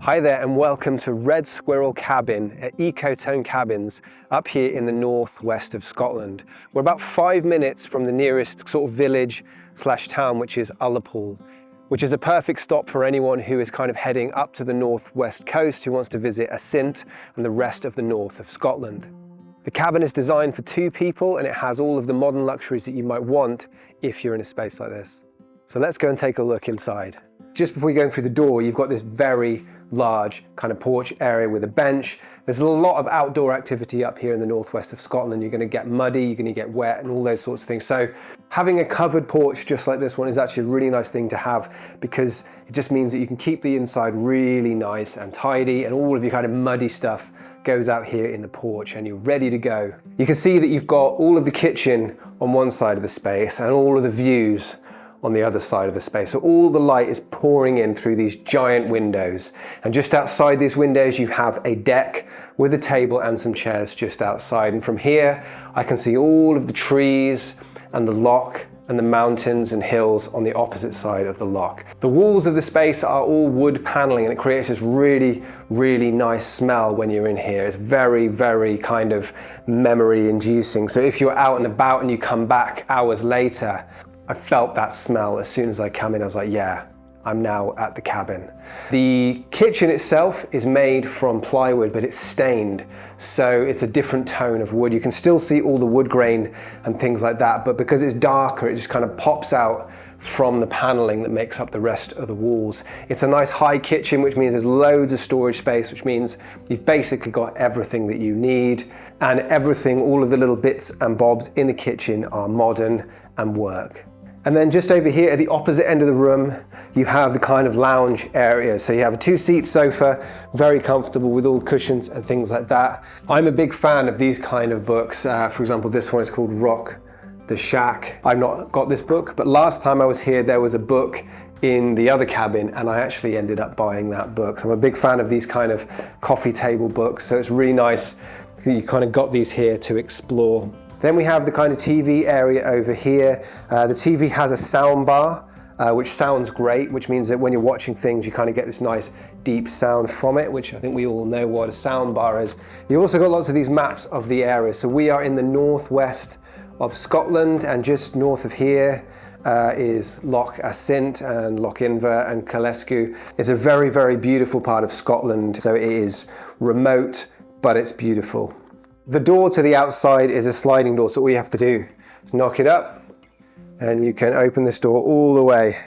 Hi there and welcome to Red Squirrel Cabin at Ecotone Cabins up here in the northwest of Scotland. We're about 5 minutes from the nearest sort of village / town, which is Ullapool, which is a perfect stop for anyone who is kind of heading up to the northwest coast who wants to visit Assynt and the rest of the north of Scotland. The cabin is designed for 2 people and it has all of the modern luxuries that you might want if you're in a space like this. So let's go and take a look inside. Just before you go through the door, you've got this very large kind of porch area with a bench. There's a lot of outdoor activity up here in the northwest of Scotland. You're going to get muddy, you're going to get wet and all those sorts of things. So having a covered porch just like this one is actually a really nice thing to have, because it just means that you can keep the inside really nice and tidy and all of your kind of muddy stuff goes out here in the porch and you're ready to go. You can see that you've got all of the kitchen on one side of the space and all of the views on the other side of the space. So all the light is pouring in through these giant windows. And just outside these windows, you have a deck with a table and some chairs just outside. And from here, I can see all of the trees and the loch and the mountains and hills on the opposite side of the loch. The walls of the space are all wood paneling and it creates this really, really nice smell when you're in here. It's very, very kind of memory inducing. So if you're out and about and you come back hours later, I felt that smell as soon as I come in. I was like, yeah, I'm now at the cabin. The kitchen itself is made from plywood, but it's stained. So it's a different tone of wood. You can still see all the wood grain and things like that, but because it's darker, it just kind of pops out from the paneling that makes up the rest of the walls. It's a nice high kitchen, which means there's loads of storage space, which means you've basically got everything that you need, and everything, all of the little bits and bobs in the kitchen are modern and work. And then just over here at the opposite end of the room, you have the kind of lounge area. So you have a 2-seat sofa, very comfortable with all cushions and things like that. I'm a big fan of these kind of books. For example, this one is called Rock the Shack. I've not got this book, but last time I was here, there was a book in the other cabin and I actually ended up buying that book. So I'm a big fan of these kind of coffee table books. So it's really nice. You kind of got these here to explore. Then we have the kind of TV area over here. The TV has a sound bar, which sounds great, which means that when you're watching things, you kind of get this nice deep sound from it, which I think we all know what a sound bar is. You also got lots of these maps of the area. So we are in the northwest of Scotland, and just north of here is Loch Assynt and lochinver and Colescu. It's a very, very beautiful part of Scotland. So it is remote, but it's beautiful. The door to the outside is a sliding door, so all you have to do is knock it up and you can open this door all the way.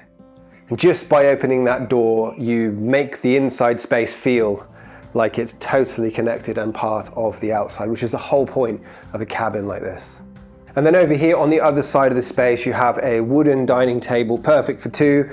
And just by opening that door, you make the inside space feel like it's totally connected and part of the outside, which is the whole point of a cabin like this. And then over here on the other side of the space, you have a wooden dining table, perfect for 2,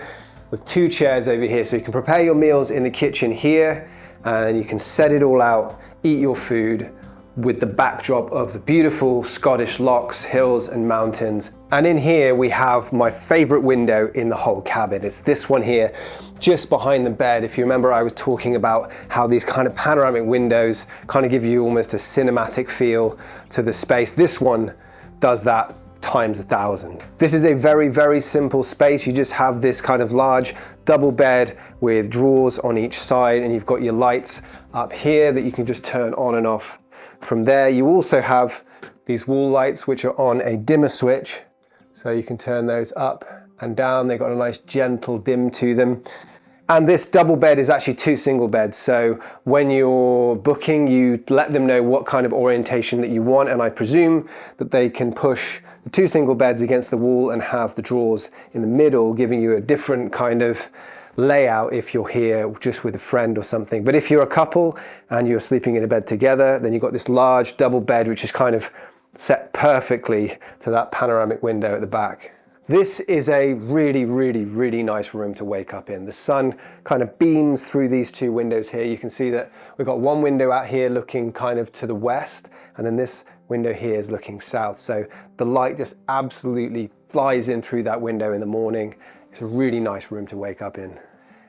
with 2 chairs over here. So you can prepare your meals in the kitchen here and you can set it all out, eat your food, with the backdrop of the beautiful Scottish lochs, hills and mountains. And in here we have my favorite window in the whole cabin. It's this one here, just behind the bed. If you remember, I was talking about how these kind of panoramic windows kind of give you almost a cinematic feel to the space. This one does that times 1,000. This is a very, very simple space. You just have this kind of large double bed with drawers on each side, and you've got your lights up here that you can just turn on and off. From there, you also have these wall lights, which are on a dimmer switch. So you can turn those up and down. They've got a nice gentle dim to them. And this double bed is actually 2 single beds. So when you're booking, you let them know what kind of orientation that you want. And I presume that they can push the 2 single beds against the wall and have the drawers in the middle, giving you a different kind of layout if you're here just with a friend or something. But if you're a couple and you're sleeping in a bed together, then you've got this large double bed which is kind of set perfectly to that panoramic window at the back. This is a really, really, really nice room to wake up in. The sun kind of beams through these 2 windows here. You can see that we've got one window out here looking kind of to the west, and then this window here is looking south. So the light just absolutely flies in through that window in the morning. It's a really nice room to wake up in.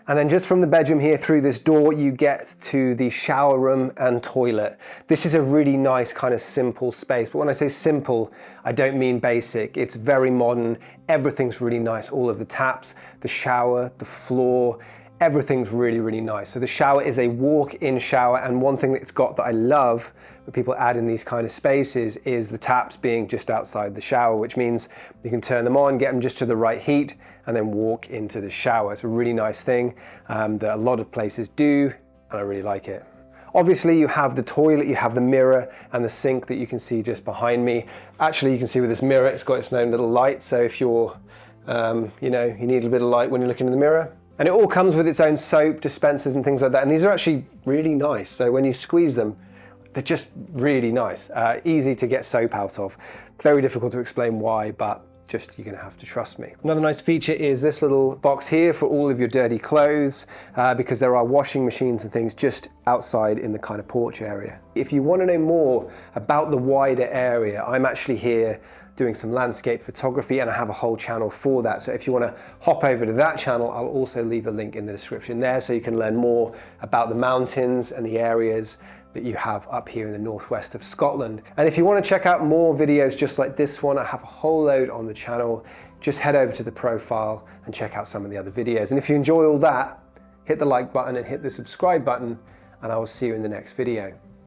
And then just from the bedroom here through this door, you get to the shower room and toilet. This is a really nice kind of simple space. But when I say simple, I don't mean basic. It's very modern. Everything's really nice. All of the taps, the shower, the floor, everything's really, really nice. So the shower is a walk-in shower, and one thing that it's got that I love that people add in these kind of spaces is the taps being just outside the shower, which means you can turn them on, get them just to the right heat, and then walk into the shower. It's a really nice thing that a lot of places do, and I really like it. Obviously you have the toilet, you have the mirror and the sink that you can see just behind me. Actually, you can see with this mirror, it's got its own little light. So if you're, you need a bit of light when you're looking in the mirror. And it all comes with its own soap dispensers and things like that. And these are actually really nice. So when you squeeze them, they're just really nice. Easy to get soap out of. Very difficult to explain why, but just you're gonna have to trust me. Another nice feature is this little box here for all of your dirty clothes, because there are washing machines and things just outside in the kind of porch area. If you wanna know more about the wider area, I'm actually here doing some landscape photography, and I have a whole channel for that. So if you wanna hop over to that channel, I'll also leave a link in the description there so you can learn more about the mountains and the areas that you have up here in the northwest of Scotland. And if you want to check out more videos just like this one, I have a whole load on the channel. Just head over to the profile and check out some of the other videos. And if you enjoy all that, hit the like button and hit the subscribe button, and I will see you in the next video.